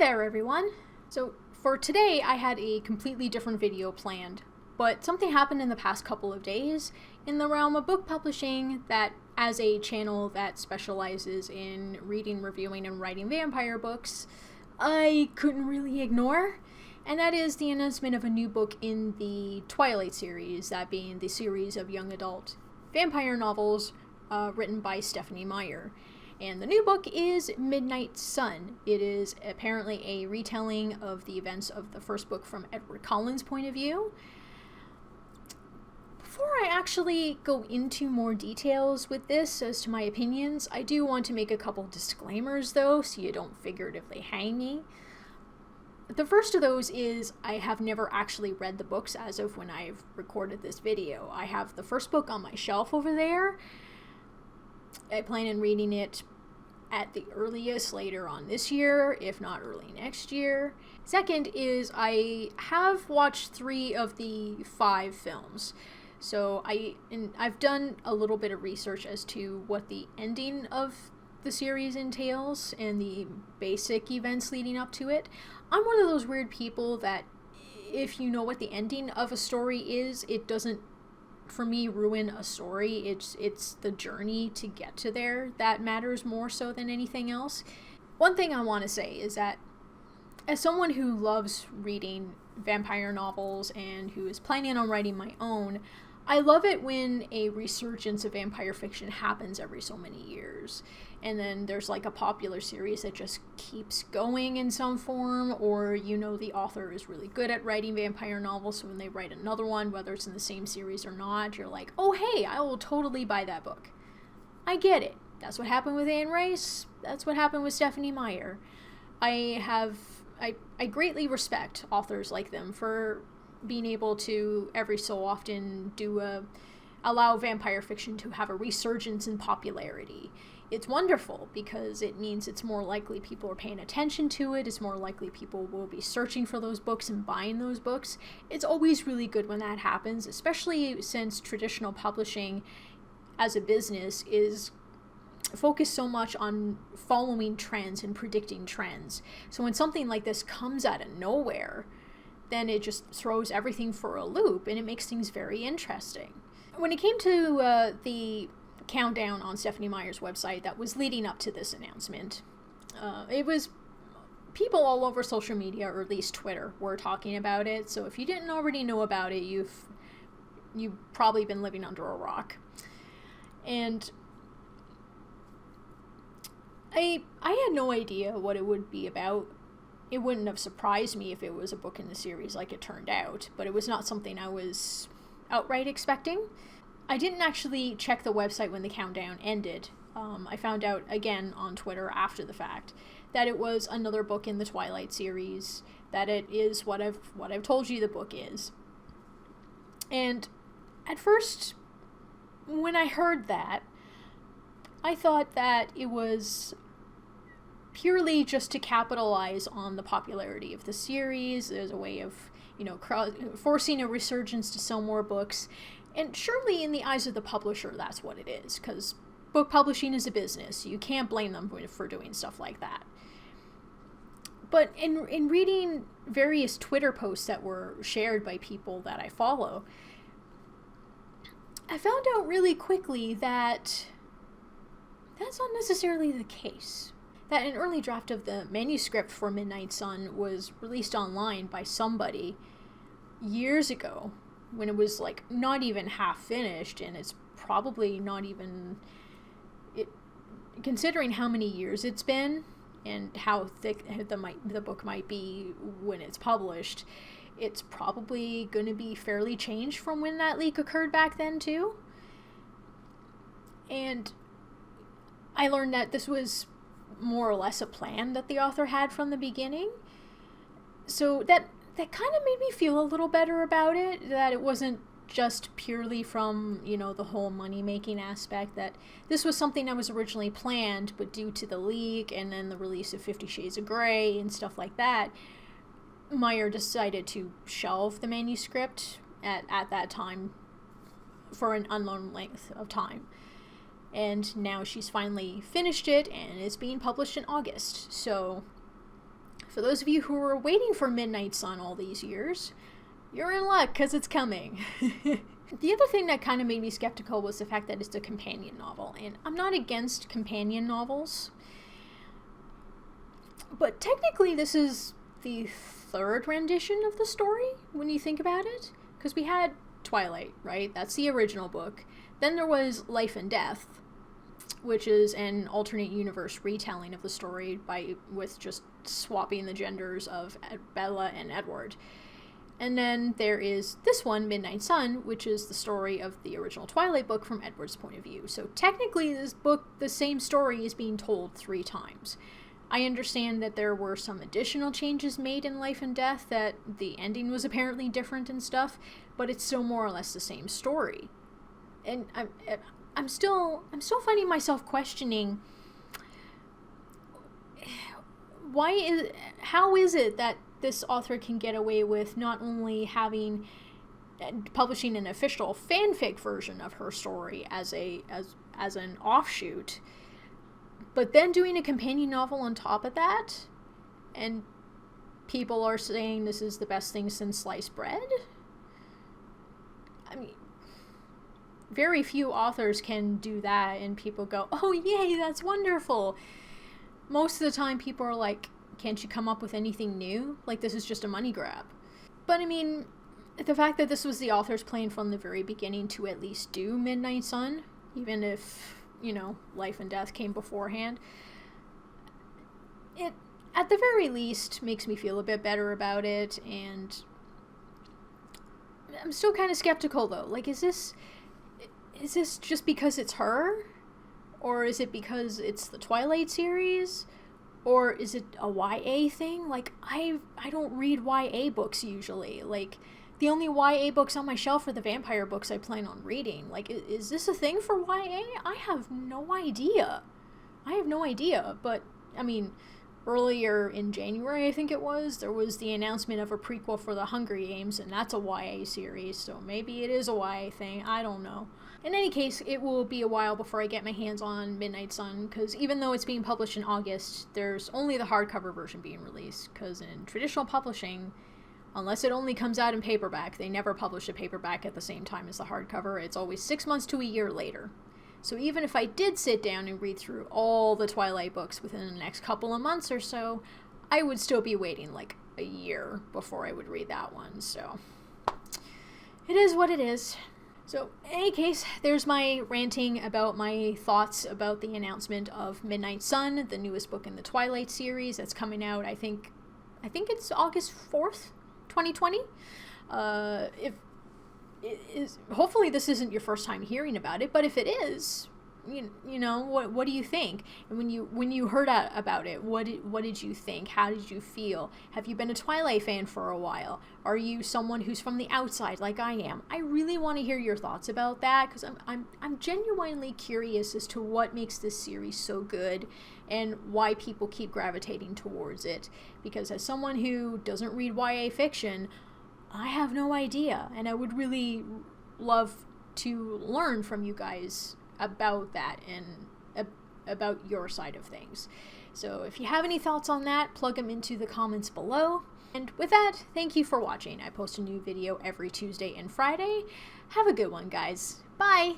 there everyone! So for today I had a completely different video planned, but something happened in the past couple of days in the realm of book publishing that, as a channel that specializes in reading, reviewing, and writing vampire books, I couldn't really ignore. And that is the announcement of a new book in the Twilight series, that being the series of young adult vampire novels written by Stephenie Meyer. And the new book is Midnight Sun. It is apparently a retelling of the events of the first book from Edward Cullen's point of view. Before I actually go into more details with this as to my opinions, I do want to make a couple disclaimers though, so you don't figuratively hang me. The first of those is I have never actually read the books as of when I've recorded this video. I have the first book on my shelf over there. I plan on reading it at the earliest later on this year, if not early next year. Second is I have watched 3 of the 5 films. So I've done a little bit of research as to what the ending of the series entails and the basic events leading up to it. I'm one of those weird people that if you know what the ending of a story is, it doesn't, for me, ruin a story. It's the journey to get to there that matters more so than anything else. One thing I want to say is that as someone who loves reading vampire novels and who is planning on writing my own, I love it when a resurgence of vampire fiction happens every so many years. And then there's like a popular series that just keeps going in some form, or you know the author is really good at writing vampire novels, so when they write another one, whether it's in the same series or not, you're like, oh hey, I will totally buy that book. I get it. That's what happened with Anne Rice. That's what happened with Stephenie Meyer. I greatly respect authors like them for being able to every so often allow vampire fiction to have a resurgence in popularity. It's wonderful because it means it's more likely people are paying attention to it. It's more likely people will be searching for those books and buying those books. It's always really good when that happens, especially since traditional publishing as a business is focused so much on following trends and predicting trends. So when something like this comes out of nowhere, then it just throws everything for a loop and it makes things very interesting. When it came to the countdown on Stephenie Meyer's website that was leading up to this announcement, it was people all over social media, or at least Twitter, were talking about it. So if you didn't already know about it, you've probably been living under a rock. And I had no idea what it would be about. It wouldn't have surprised me if it was a book in the series like it turned out, but it was not something I was outright expecting. I didn't actually check the website when the countdown ended. I found out again on Twitter after the fact that it was another book in the Twilight series, that it is what I've told you the book is. And at first, when I heard that, I thought that it was purely just to capitalize on the popularity of the series as a way of, forcing a resurgence to sell more books. And surely in the eyes of the publisher, that's what it is, because book publishing is a business. You can't blame them for doing stuff like that. But in reading various Twitter posts that were shared by people that I follow, I found out really quickly that that's not necessarily the case. That an early draft of the manuscript for Midnight Sun was released online by somebody years ago, when it was like not even half finished, and it's probably not even considering how many years it's been and how thick the book might be when it's published, it's probably going to be fairly changed from when that leak occurred back then too. And I learned that this was more or less a plan that the author had from the beginning. So that kind of made me feel a little better about it, that it wasn't just purely from, the whole money-making aspect, that this was something that was originally planned, but due to the leak and then the release of 50 Shades of Grey and stuff like that, Meyer decided to shelve the manuscript at that time for an unknown length of time. And now she's finally finished it and it's being published in August. So For those of you who were waiting for Midnight Sun all these years, you're in luck, because it's coming. The other thing that kind of made me skeptical was the fact that it's a companion novel, and I'm not against companion novels, but technically this is the third rendition of the story, when you think about it, because we had Twilight, right? That's the original book. Then there was Life and Death, which is an alternate universe retelling of the story with just swapping the genders of Bella and Edward. And then there is this one, Midnight Sun, which is the story of the original Twilight book from Edward's point of view. So technically this book, the same story is being told 3 times. I understand that there were some additional changes made in Life and Death, that the ending was apparently different and stuff, but it's still more or less the same story. And I'm still finding myself questioning how is it that this author can get away with not only publishing an official fanfic version of her story as an offshoot, but then doing a companion novel on top of that, and people are saying this is the best thing since sliced bread? I mean, very few authors can do that and people go, oh yay, that's wonderful. Most of the time people are like, can't you come up with anything new? Like, this is just a money grab. But I mean, the fact that this was the author's plan from the very beginning to at least do Midnight Sun, even if, Life and Death came beforehand, it, at the very least, makes me feel a bit better about it, and I'm still kind of skeptical, though. Like, is this just because it's her? Or is it because it's the Twilight series? Or is it a YA thing? Like, I don't read YA books usually. Like, the only YA books on my shelf are the vampire books I plan on reading. Like, is this a thing for YA? I have no idea. But, I mean, earlier in January, I think it was, there was the announcement of a prequel for the Hunger Games, and that's a YA series, so maybe it is a YA thing. I don't know. In any case, it will be a while before I get my hands on Midnight Sun, because even though it's being published in August, there's only the hardcover version being released, because in traditional publishing, unless it only comes out in paperback, they never publish a paperback at the same time as the hardcover. It's always 6 months to a year later. So even if I did sit down and read through all the Twilight books within the next couple of months or so, I would still be waiting like a year before I would read that one, so it is what it is. So, in any case, there's my ranting about my thoughts about the announcement of Midnight Sun, the newest book in the Twilight series that's coming out, I think it's August 4th, 2020. Hopefully this isn't your first time hearing about it, but if it is, what do you think? And when you heard about it, what did you think? How did you feel? Have you been a Twilight fan for a while? Are you someone who's from the outside like I am? I really want to hear your thoughts about that, because I'm genuinely curious as to what makes this series so good and why people keep gravitating towards it. Because as someone who doesn't read YA fiction, I have no idea, and I would really love to learn from you guys about that and about your side of things. So if you have any thoughts on that, plug them into the comments below. And with that, thank you for watching. I post a new video every Tuesday and Friday. Have a good one, guys. Bye!